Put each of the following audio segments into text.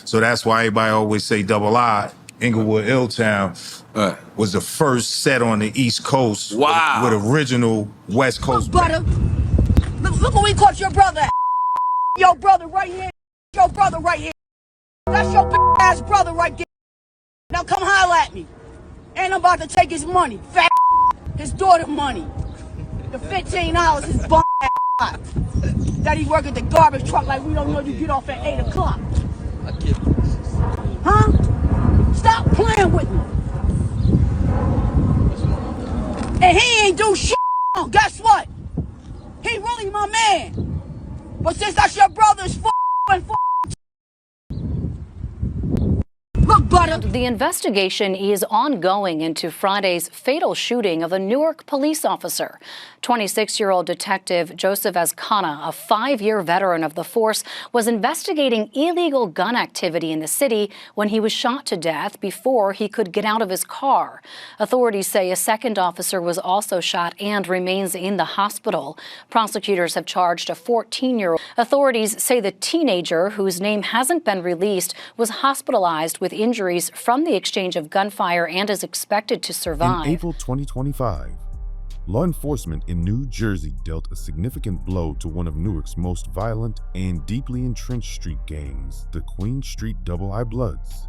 So that's why everybody always say double I. Inglewood, Illtown was the first set on the East Coast with original West Coast. Brother, look what we caught your brother at. Your brother right here. Your brother right here. That's your ass brother right there. Now come holler at me. And I'm about to take his money. Fat his daughter money. The $15 his bum ass that he work at the garbage truck like we don't know you get off at 8 o'clock. Huh? Stop playing with me. And he ain't do shit. Guess what? He really my man. But since that's your brother's and look, butter. The investigation is ongoing into Friday's fatal shooting of a Newark police officer. 26-year-old Detective Joseph Azcona, a 5-year veteran of the force, was investigating illegal gun activity in the city when he was shot to death before he could get out of his car. Authorities say a second officer was also shot and remains in the hospital. Prosecutors have charged a 14-year-old. Authorities say the teenager, whose name hasn't been released, was hospitalized with injuries from the exchange of gunfire and is expected to survive. In April 2025, law enforcement in New Jersey dealt a significant blow to one of Newark's most violent and deeply entrenched street gangs, the Queen Street Double I Bloods.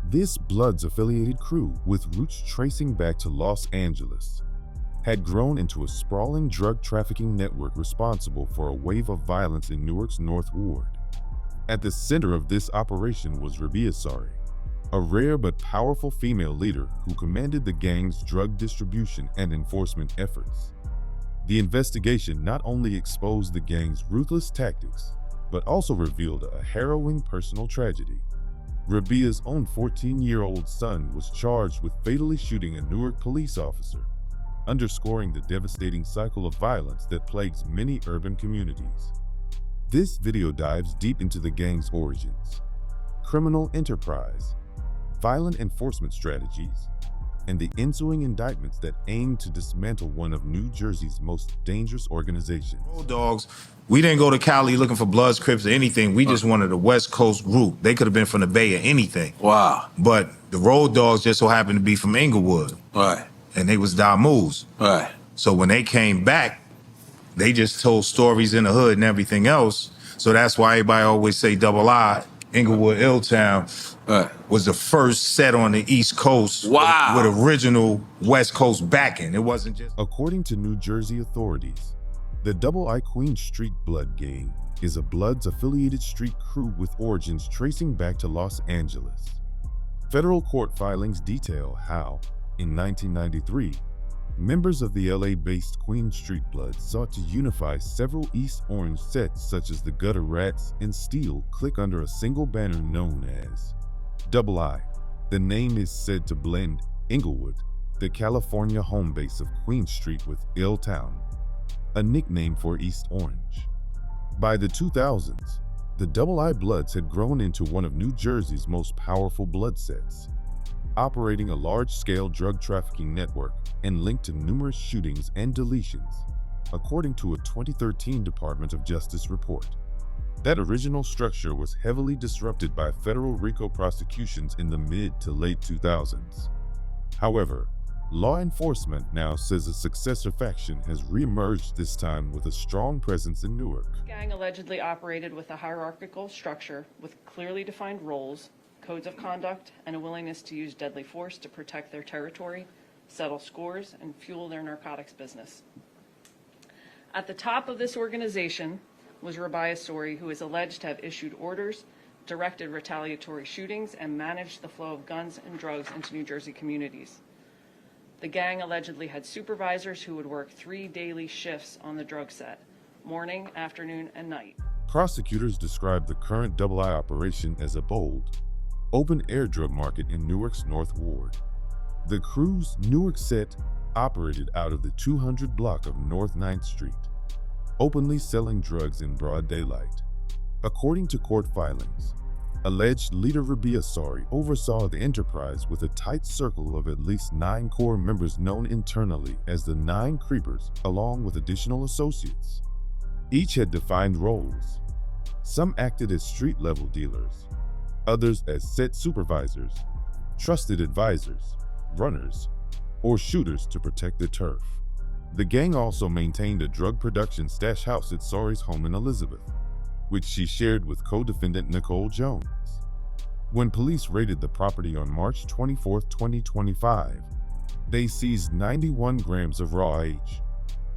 This Bloods-affiliated crew, with roots tracing back to Los Angeles, had grown into a sprawling drug trafficking network responsible for a wave of violence in Newark's North Ward. At the center of this operation was Rabiyah Sorey, a rare but powerful female leader who commanded the gang's drug distribution and enforcement efforts. The investigation not only exposed the gang's ruthless tactics, but also revealed a harrowing personal tragedy. Rabiyah's own 14-year-old son was charged with fatally shooting a Newark police officer, underscoring the devastating cycle of violence that plagues many urban communities. This video dives deep into the gang's origins, criminal enterprise, violent enforcement strategies, and the ensuing indictments that aim to dismantle one of New Jersey's most dangerous organizations. Road dogs, we didn't go to Cali looking for Bloods, Crips, or anything. We just wanted a West Coast group. They could have been from the Bay or anything. Wow. But the road dogs just so happened to be from Inglewood. Right. And they was Damus. Right. So when they came back, they just told stories in the hood and everything else. So that's why everybody always say double I. Inglewood, Illtown was the first set on the East Coast with original West Coast backing. It wasn't just... According to New Jersey authorities, the Double I Queen Street Blood Gang is a Bloods-affiliated street crew with origins tracing back to Los Angeles. Federal court filings detail how, in 1993, members of the LA-based Queen Street Bloods sought to unify several East Orange sets such as the Gutter Rats and Steel Click under a single banner known as Double I. The name is said to blend Inglewood, the California home base of Queen Street, with Illtown, a nickname for East Orange. By the 2000s, the Double I Bloods had grown into one of New Jersey's most powerful blood sets, operating a large-scale drug trafficking network and linked to numerous shootings and deletions, according to a 2013 Department of Justice report. That original structure was heavily disrupted by federal RICO prosecutions in the mid to late 2000s. However, law enforcement now says a successor faction has re-emerged, this time with a strong presence in Newark. The gang allegedly operated with a hierarchical structure with clearly defined roles, codes of conduct, and a willingness to use deadly force to protect their territory, settle scores, and fuel their narcotics business. At the top of this organization was Rabiyah Sorey, who is alleged to have issued orders, directed retaliatory shootings, and managed the flow of guns and drugs into New Jersey communities. The gang allegedly had supervisors who would work 3 daily shifts on the drug set, morning, afternoon, and night. Prosecutors described the current Double I operation as a bold, open-air drug market in Newark's North Ward. The crew's Newark set operated out of the 200 block of North 9th Street, openly selling drugs in broad daylight. According to court filings, alleged leader Rabiyah Sorey oversaw the enterprise with a tight circle of at least 9 core members known internally as the 9 Creepers, along with additional associates. Each had defined roles. Some acted as street-level dealers, others as set supervisors, trusted advisors, runners, or shooters to protect the turf. The gang also maintained a drug production stash house at Sorey's home in Elizabeth, which she shared with co-defendant Nicole Jones. When police raided the property on March 24, 2025, they seized 91 grams of raw H,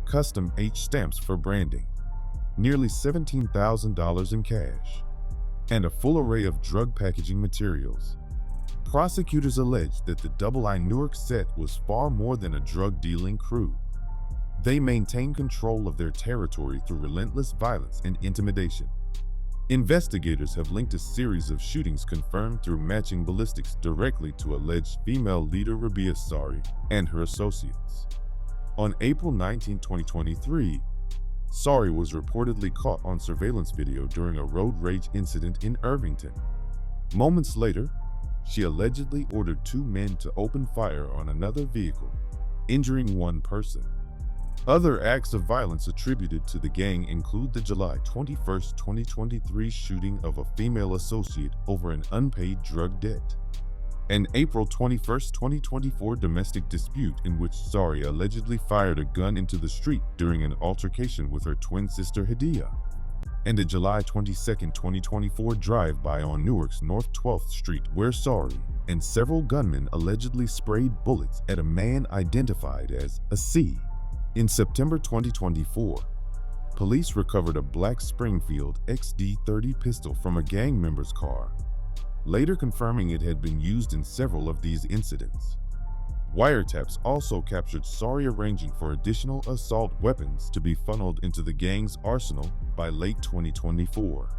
custom H stamps for branding, nearly $17,000 in cash, and a full array of drug packaging materials. Prosecutors alleged that the Double I Newark set was far more than a drug-dealing crew. They maintained control of their territory through relentless violence and intimidation. Investigators have linked a series of shootings confirmed through matching ballistics directly to alleged female leader Rabiyah Sorey and her associates. On April 19, 2023, Sorey was reportedly caught on surveillance video during a road rage incident in Irvington. Moments later, she allegedly ordered two men to open fire on another vehicle, injuring one person. Other acts of violence attributed to the gang include the July 21, 2023 shooting of a female associate over an unpaid drug debt, an April 21, 2024 domestic dispute in which Sorey allegedly fired a gun into the street during an altercation with her twin sister Hadiyah, and a July 22, 2024 drive-by on Newark's North 12th Street where Sorey and several gunmen allegedly sprayed bullets at a man identified as a C. In September 2024, police recovered a black Springfield XD-30 pistol from a gang member's car, later confirming it had been used in several of these incidents. Wiretaps also captured Sorey arranging for additional assault weapons to be funneled into the gang's arsenal by late 2024.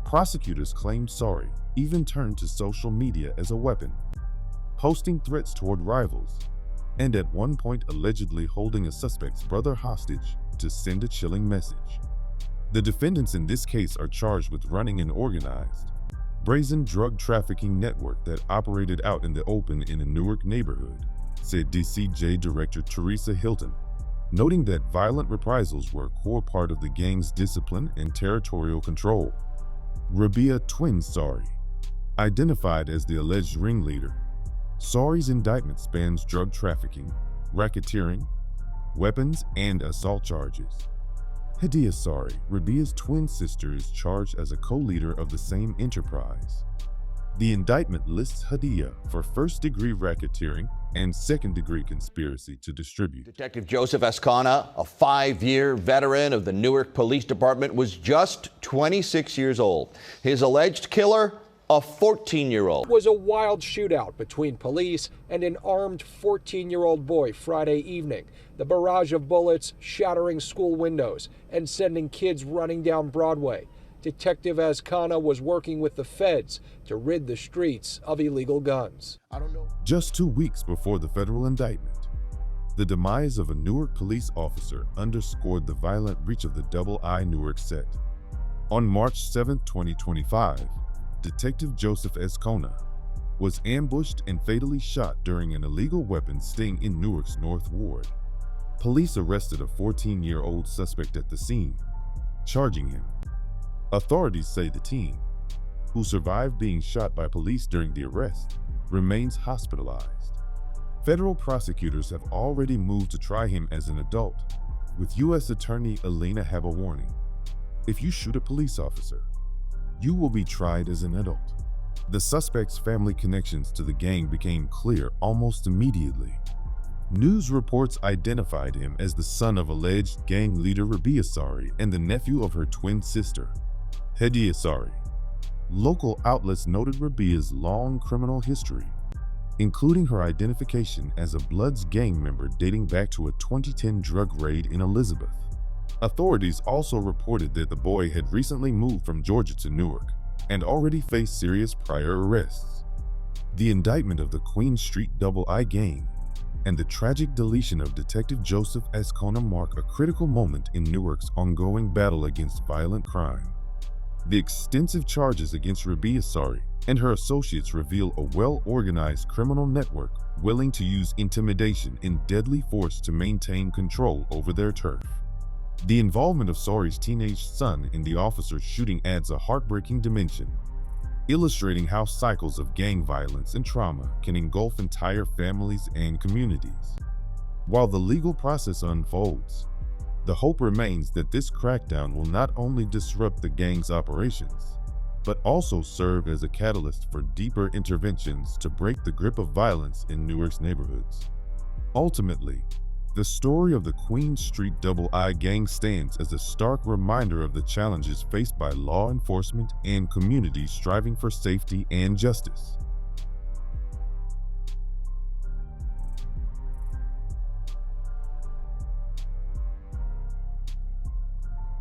Prosecutors claimed Sorey even turned to social media as a weapon, posting threats toward rivals, and at one point allegedly holding a suspect's brother hostage to send a chilling message. The defendants in this case are charged with running an organized, brazen drug trafficking network that operated out in the open in a Newark neighborhood, said DCJ Director Teresa Hilton, noting that violent reprisals were a core part of the gang's discipline and territorial control. Rabiyah twin Sorey, identified as the alleged ringleader, Sorey's indictment spans drug trafficking, racketeering, weapons, and assault charges. Hadiyah Sorey, Rabiyah's twin sister, is charged as a co-leader of the same enterprise. The indictment lists Hadiyah for first-degree racketeering and second-degree conspiracy to distribute. Detective Joseph Azcona, a 5-year veteran of the Newark Police Department, was just 26 years old. His alleged killer, a 14-year-old. It was a wild shootout between police and an armed 14-year-old boy Friday evening. The barrage of bullets shattering school windows and sending kids running down Broadway. Detective Azcona was working with the feds to rid the streets of illegal guns. Just 2 weeks before the federal indictment, the demise of a Newark police officer underscored the violent reach of the Double I Newark set. On March 7, 2025, Detective Joseph Azcona was ambushed and fatally shot during an illegal weapons sting in Newark's North Ward. Police arrested a 14-year-old suspect at the scene, charging him. Authorities say the teen, who survived being shot by police during the arrest, remains hospitalized. Federal prosecutors have already moved to try him as an adult, with U.S. Attorney Elena have a warning. If you shoot a police officer, you will be tried as an adult. The suspect's family connections to the gang became clear almost immediately. News reports identified him as the son of alleged gang leader Rabiyah Sorey and the nephew of her twin sister, Hadiyah Sorey. Local outlets noted Rabiyah's long criminal history, including her identification as a Bloods gang member dating back to a 2010 drug raid in Elizabeth. Authorities also reported that the boy had recently moved from Georgia to Newark and already faced serious prior arrests. The indictment of the Queen Street Double I gang and the tragic deletion of Detective Joseph Azcona mark a critical moment in Newark's ongoing battle against violent crime. The extensive charges against Rabiyah Sorey and her associates reveal a well-organized criminal network willing to use intimidation and deadly force to maintain control over their turf. The involvement of Sorey's teenage son in the officer's shooting adds a heartbreaking dimension. illustrating how cycles of gang violence and trauma can engulf entire families and communities. While the legal process unfolds, the hope remains that this crackdown will not only disrupt the gang's operations, but also serve as a catalyst for deeper interventions to break the grip of violence in Newark's neighborhoods. Ultimately, the story of the Queen Street Double I gang stands as a stark reminder of the challenges faced by law enforcement and communities striving for safety and justice.